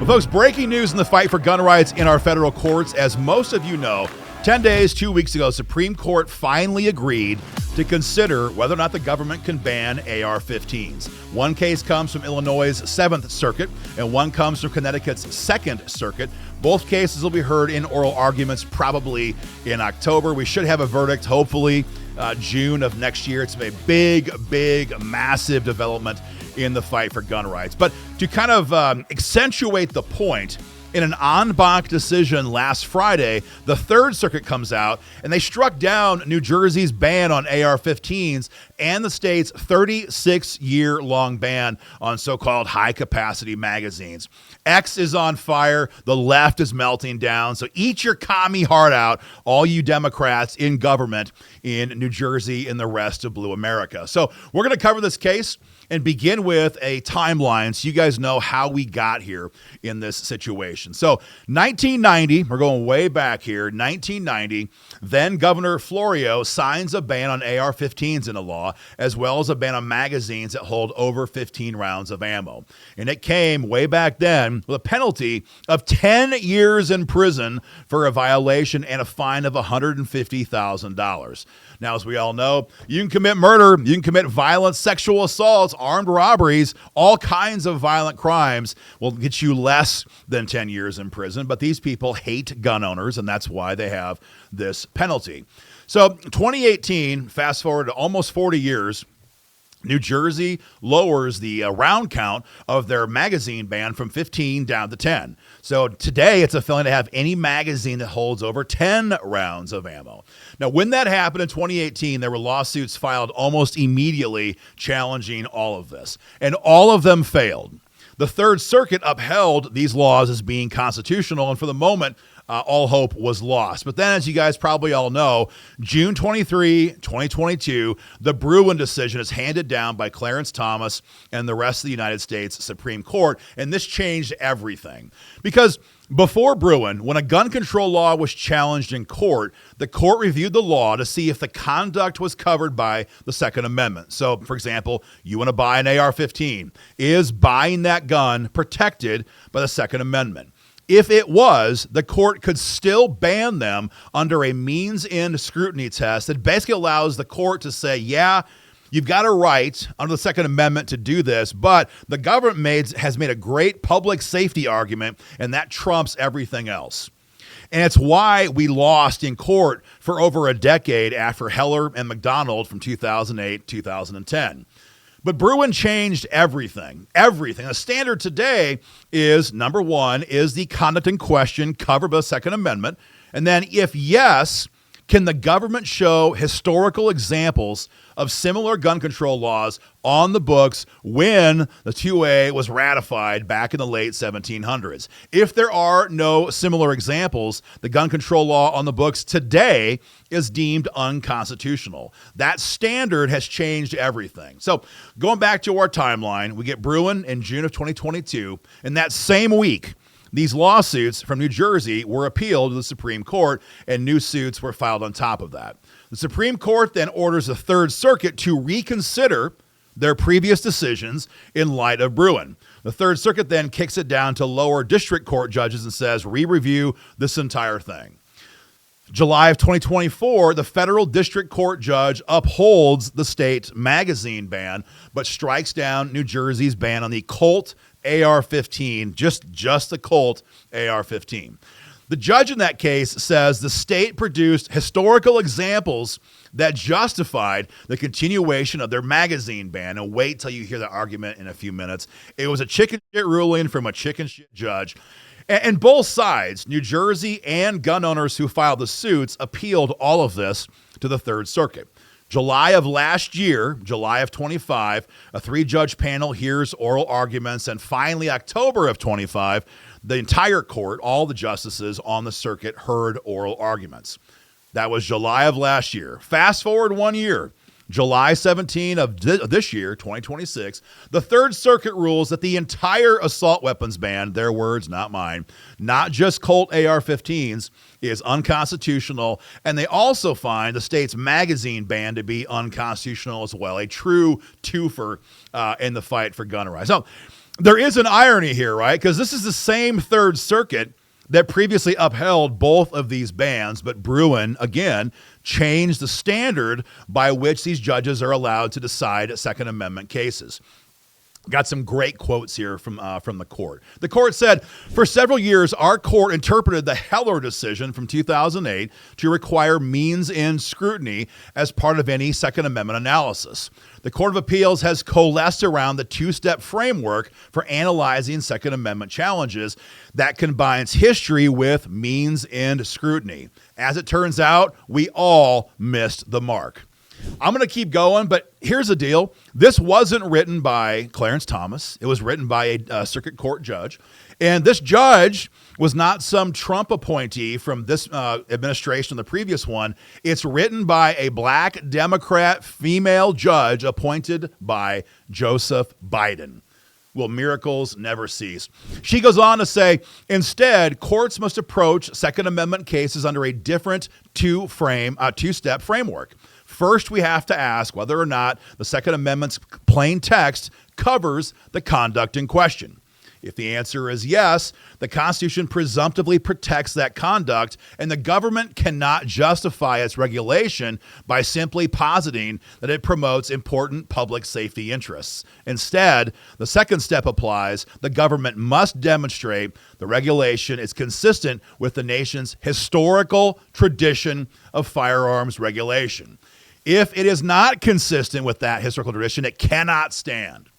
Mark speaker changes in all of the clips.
Speaker 1: Folks, breaking news in the fight for gun rights in our federal courts. As most of you know, 10 days, 2 weeks ago, Supreme Court finally agreed to consider whether or not the government can ban AR-15s. One case comes from Illinois' 7th Circuit, and one comes from Connecticut's 2nd Circuit. Both cases will be heard in oral arguments probably in October. We should have a verdict, hopefully, June of next year. It's a big, massive development in the fight for gun rights. But to kind of accentuate the point, in an en-banc decision last Friday, the 3rd Circuit comes out and they struck down New Jersey's ban on AR-15s and the state's 36-year-long ban on so-called high-capacity magazines. X is on fire. The left is melting down. So eat your commie heart out, all you Democrats in government in New Jersey and the rest of Blue America. So we're going to cover this case and begin with a timeline so you guys know how we got here in this situation. So 1990, we're going way back here, 1990, then Governor Florio signs a ban on AR-15s into law, as well as a ban on magazines that hold over 15 rounds of ammo. And it came way back then with a penalty of 10 years in prison for a violation and a fine of $150,000. Now, as we all know, you can commit murder, you can commit violence, sexual assaults, armed robberies, all kinds of violent crimes will get you less than 10 years in prison. But these people hate gun owners, and that's why they have this penalty. So 2018, fast forward to almost 40 years, New Jersey lowers the round count of their magazine ban from 15 down to 10. So today it's a felony to have any magazine that holds over 10 rounds of ammo. Now, when that happened in 2018, there were lawsuits filed almost immediately challenging all of this, and all of them failed. The 3rd Circuit upheld these laws as being constitutional, and for the moment, all hope was lost. But then, as you guys probably all know, June 23, 2022, the Bruen decision is handed down by Clarence Thomas and the rest of the United States Supreme Court, and this changed everything. Because before Bruen, when a gun control law was challenged in court, the court reviewed the law to see if the conduct was covered by the Second Amendment. So, for example, you want to buy an AR-15. Is buying that gun protected by the Second Amendment? If it was, the court could still ban them under a means-end scrutiny test that basically allows the court to say, yeah, you've got a right under the Second Amendment to do this, but the government has made a great public safety argument, and that trumps everything else. And it's why we lost in court for over a decade after Heller and McDonald from 2008, 2010. But Bruen changed everything. The standard today is, number one, is the conduct in question covered by the Second Amendment? And then if yes, can the government show historical examples of similar gun control laws on the books when the 2A was ratified back in the late 1700s? If there are no similar examples, the gun control law on the books today is deemed unconstitutional. That standard has changed everything. So going back to our timeline, we get Bruen in June of 2022. In that same week, these lawsuits from New Jersey were appealed to the Supreme Court, and new suits were filed on top of that. The Supreme Court then orders the 3rd Circuit to reconsider their previous decisions in light of Bruen. The 3rd Circuit then kicks it down to lower district court judges and says, re-review this entire thing. July of 2024, the federal district court judge upholds the state magazine ban, but strikes down New Jersey's ban on the Colt AR-15, just the Colt AR-15. The judge in that case says the state produced historical examples that justified the continuation of their magazine ban. And wait till you hear the argument in a few minutes. It was a chicken shit ruling from a chicken shit judge. And both sides, New Jersey and gun owners who filed the suits, appealed all of this to the 3rd Circuit. July of last year, July of 25, a 3-judge panel hears oral arguments, and finally October of 25, the entire court, all the justices on the circuit, heard oral arguments. That was July of last year. Fast forward 1 year, July 17 of this year, 2026, the 3rd Circuit rules that the entire assault weapons ban, their words, not mine, not just Colt AR-15s, is unconstitutional. And they also find the state's magazine ban to be unconstitutional as well, a true twofer in the fight for gun rights. So There is an irony here, right? Because this is the same Third Circuit that previously upheld both of these bans, but Bruen, again, changed the standard by which these judges are allowed to decide Second Amendment cases. Got some great quotes here from the court. The court said, for several years, our court interpreted the Heller decision from 2008 to require means-end scrutiny as part of any Second Amendment analysis. The Court of Appeals has coalesced around the two-step framework for analyzing Second Amendment challenges that combines history with means-end scrutiny. As it turns out, we all missed the mark. I'm going to keep going, but here's the deal. This wasn't written by Clarence Thomas. It was written by a circuit court judge. And this judge was not some Trump appointee from this administration or the previous one. It's written by a black Democrat female judge appointed by Joseph Biden. Will miracles never cease? She goes on to say, instead, courts must approach Second Amendment cases under a different two-step framework. First, we have to ask whether or not the Second Amendment's plain text covers the conduct in question. If the answer is yes, the Constitution presumptively protects that conduct, and the government cannot justify its regulation by simply positing that it promotes important public safety interests. Instead, the second step applies. The government must demonstrate the regulation is consistent with the nation's historical tradition of firearms regulation. If it is not consistent with that historical tradition, it cannot stand.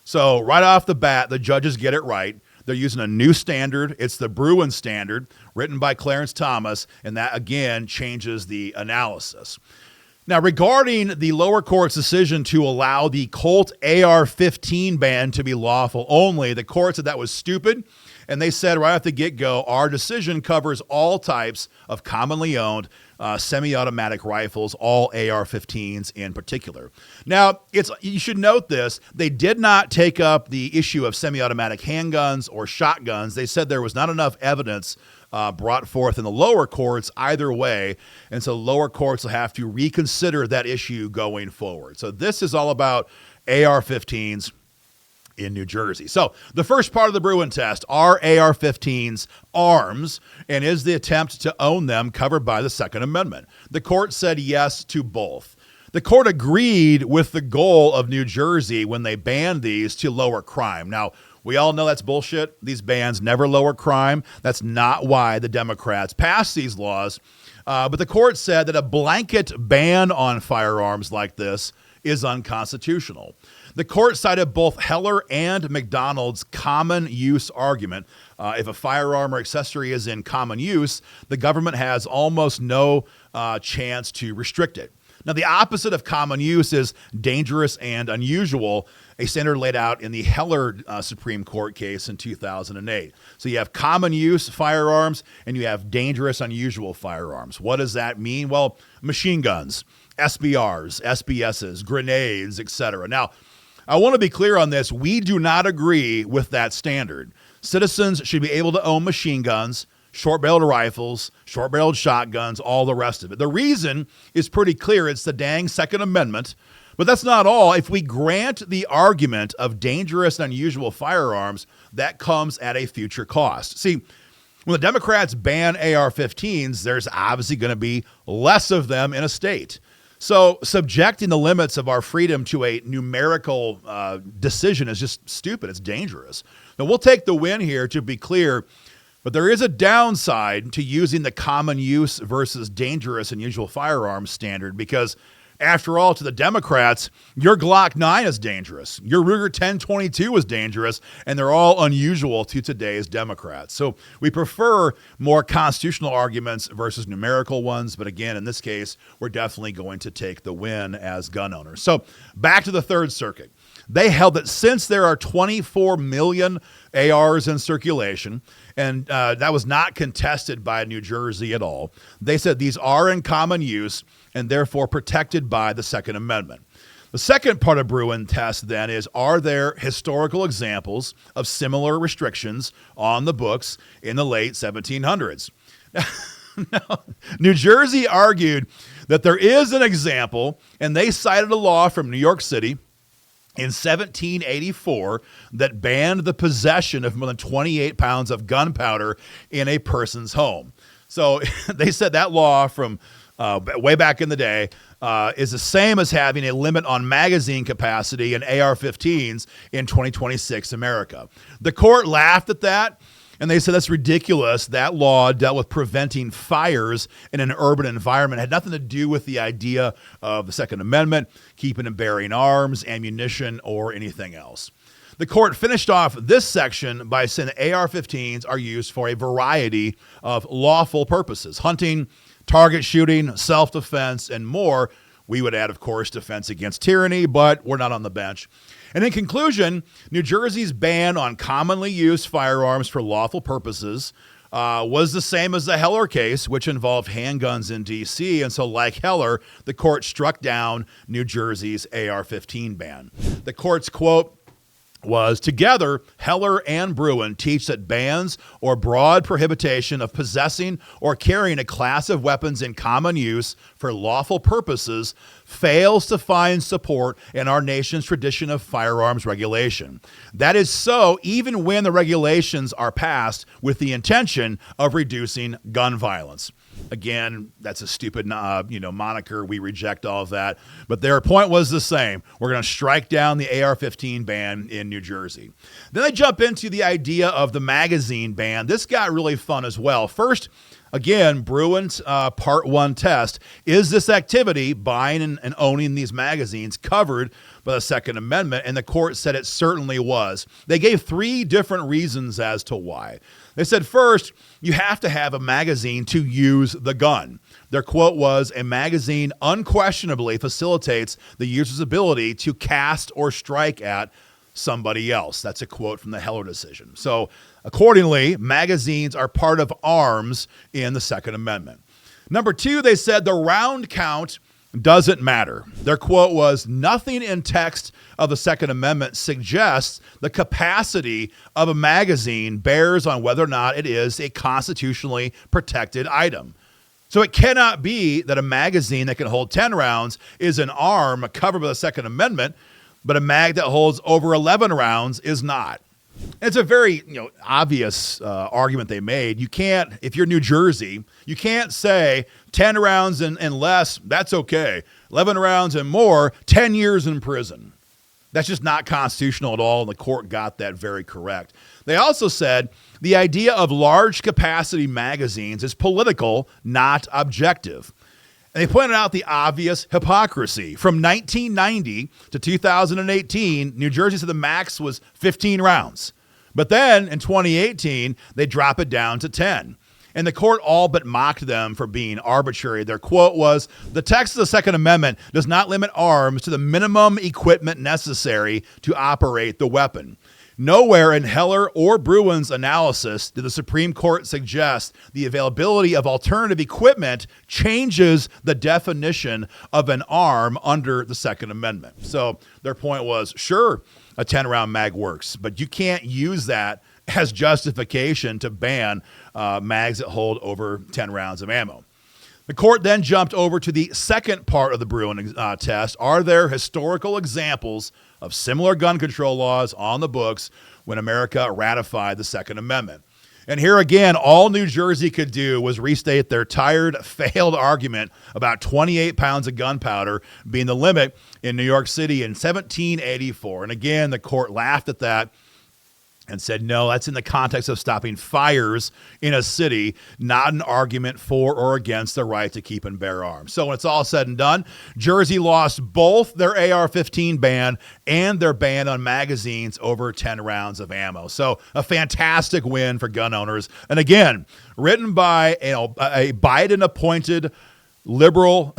Speaker 1: So right off the bat, the judges get it right. They're using a new standard. It's the Bruen standard, written by Clarence Thomas, and that, again, changes the analysis. Now, regarding the lower court's decision to allow the Colt AR-15 ban to be lawful only, the court said that was stupid, and they said right off the get-go, our decision covers all types of commonly owned semi-automatic rifles, all AR-15s in particular. Now, you should note this. They did not take up the issue of semi-automatic handguns or shotguns. They said there was not enough evidence brought forth in the lower courts either way, and so lower courts will have to reconsider that issue going forward. So this is all about AR-15s in New Jersey. So the first part of the Bruen test, are AR-15s arms, and is the attempt to own them covered by the Second Amendment? The court said yes to both. The court agreed with the goal of New Jersey when they banned these to lower crime. Now, we all know that's bullshit. These bans never lower crime. That's not why the Democrats passed these laws. But the court said that a blanket ban on firearms like this is unconstitutional. The court cited both Heller and McDonald's common use argument. If a firearm or accessory is in common use, the government has almost no chance to restrict it. Now, the opposite of common use is dangerous and unusual, a standard laid out in the Heller Supreme Court case in 2008. So you have common use firearms and you have dangerous, unusual firearms. What does that mean? Well, machine guns, SBRs, SBSs, grenades, etc. Now, I want to be clear on this. We do not agree with that standard. Citizens should be able to own machine guns, short-barreled rifles, short-barreled shotguns, all the rest of it. The reason is pretty clear. It's the dang Second Amendment. But that's not all. If we grant the argument of dangerous and unusual firearms, that comes at a future cost. See, when the Democrats ban AR-15s, there's obviously going to be less of them in a state. So subjecting the limits of our freedom to a numerical decision is just stupid. It's dangerous. Now, we'll take the win here, to be clear, but there is a downside to using the common use versus dangerous and unusual firearms standard because, after all, to the Democrats, your Glock 9 is dangerous. Your Ruger 1022 is dangerous, and they're all unusual to today's Democrats. So we prefer more constitutional arguments versus numerical ones. But again, in this case, we're definitely going to take the win as gun owners. So back to the Third Circuit. They held that since there are 24 million ARs in circulation, and that was not contested by New Jersey at all, they said these are in common use and therefore protected by the Second Amendment. The second part of Bruen test then is, are there historical examples of similar restrictions on the books in the late 1700s? Now, New Jersey argued that there is an example, and they cited a law from New York City in 1784 that banned the possession of more than 28 pounds of gunpowder in a person's home. So they said that law from way back in the day is the same as having a limit on magazine capacity in AR-15s in 2026 America. The court laughed at that, and they said that's ridiculous. That law dealt with preventing fires in an urban environment. It had nothing to do with the idea of the Second Amendment, keeping and bearing arms, ammunition, or anything else. The court finished off this section by saying that AR-15s are used for a variety of lawful purposes: hunting, target shooting, self-defense, and more. We would add, of course, defense against tyranny, but we're not on the bench. And in conclusion, New Jersey's ban on commonly used firearms for lawful purposes was the same as the Heller case, which involved handguns in D.C. And so, like Heller, the court struck down New Jersey's AR-15 ban. The court's quote was, "Together, Heller and Bruin teach that bans or broad prohibition of possessing or carrying a class of weapons in common use for lawful purposes fails to find support in our nation's tradition of firearms regulation. That is so even when the regulations are passed with the intention of reducing gun violence." Again, that's a stupid, moniker. We reject all of that. But their point was the same. We're going to strike down the AR-15 ban in New Jersey. Then they jump into the idea of the magazine ban. This got really fun as well. First, again, Bruin's Part 1 test. Is this activity, buying and owning these magazines, covered by the Second Amendment? And the court said it certainly was. They gave 3 different reasons as to why. They said, first, you have to have a magazine to use the gun. Their quote was, "A magazine unquestionably facilitates the user's ability to cast or strike at somebody else." That's a quote from the Heller decision. So accordingly, magazines are part of arms in the Second Amendment. Number 2, they said the round count doesn't matter. Their quote was, "Nothing in text of the Second Amendment suggests the capacity of a magazine bears on whether or not it is a constitutionally protected item. So it cannot be that a magazine that can hold 10 rounds is an arm covered by the Second Amendment, but a mag that holds over 11 rounds is not." It's a very obvious argument they made. You can't, if you're New Jersey, you can't say 10 rounds and less, that's okay. 11 rounds and more, 10 years in prison. That's just not constitutional at all, and the court got that very correct. They also said the idea of large capacity magazines is political, not objective. And they pointed out the obvious hypocrisy. From 1990 to 2018, New Jersey said the max was 15 rounds. But then in 2018, they drop it down to 10. And the court all but mocked them for being arbitrary. Their quote was, "The text of the Second Amendment does not limit arms to the minimum equipment necessary to operate the weapon. Nowhere in Heller or Bruin's analysis did the Supreme Court suggest the availability of alternative equipment changes the definition of an arm under the Second Amendment." So their point was, sure, a 10-round mag works, but you can't use that as justification to ban mags that hold over 10 rounds of ammo. The court then jumped over to the second part of the Bruin test. Are there historical examples of similar gun control laws on the books when America ratified the Second Amendment? And here again, all New Jersey could do was restate their tired, failed argument about 28 pounds of gunpowder being the limit in New York City in 1784. And again, the court laughed at that and said, no, that's in the context of stopping fires in a city, not an argument for or against the right to keep and bear arms. So when it's all said and done, Jersey lost both their AR-15 ban and their ban on magazines over 10 rounds of ammo. So a fantastic win for gun owners. And again, written by a Biden-appointed liberal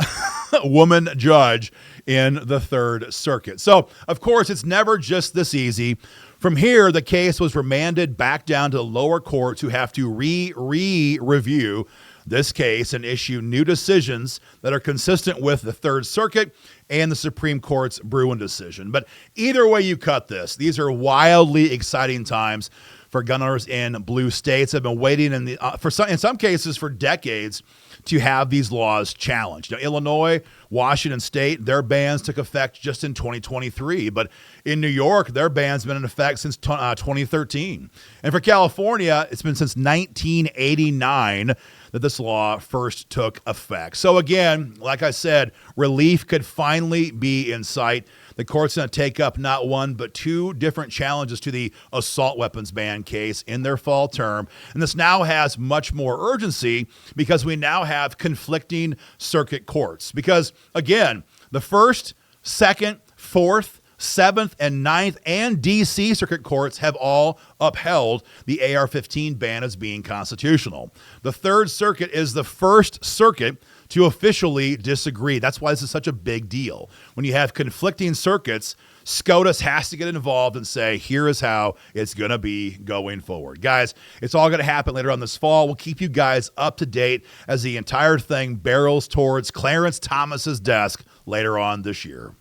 Speaker 1: woman judge in the Third Circuit. So, of course, it's never just this easy. From here, the case was remanded back down to the lower courts, who have to review this case and issue new decisions that are consistent with the Third Circuit and the Supreme Court's Bruin decision. But either way you cut this, these are wildly exciting times for gun owners in blue states have been waiting in some cases for decades to have these laws challenged. Illinois, Washington State, their bans took effect just in 2023. But in New York, their ban's been in effect since 2013. And for California, it's been since 1989 that this law first took effect. So again, like I said, relief could finally be in sight. The court's going to take up not one, but two different challenges to the assault weapons ban case in their fall term. And this now has much more urgency because we now have conflicting circuit courts. Because, again, the 1st, 2nd, 4th, 7th, and 9th, and D.C. circuit courts have all upheld the AR-15 ban as being constitutional. The 3rd Circuit is the first circuit to officially disagree. That's why this is such a big deal. When you have conflicting circuits, SCOTUS has to get involved and say, here is how it's going to be going forward. Guys, it's all going to happen later on this fall. We'll keep you guys up to date as the entire thing barrels towards Clarence Thomas's desk later on this year.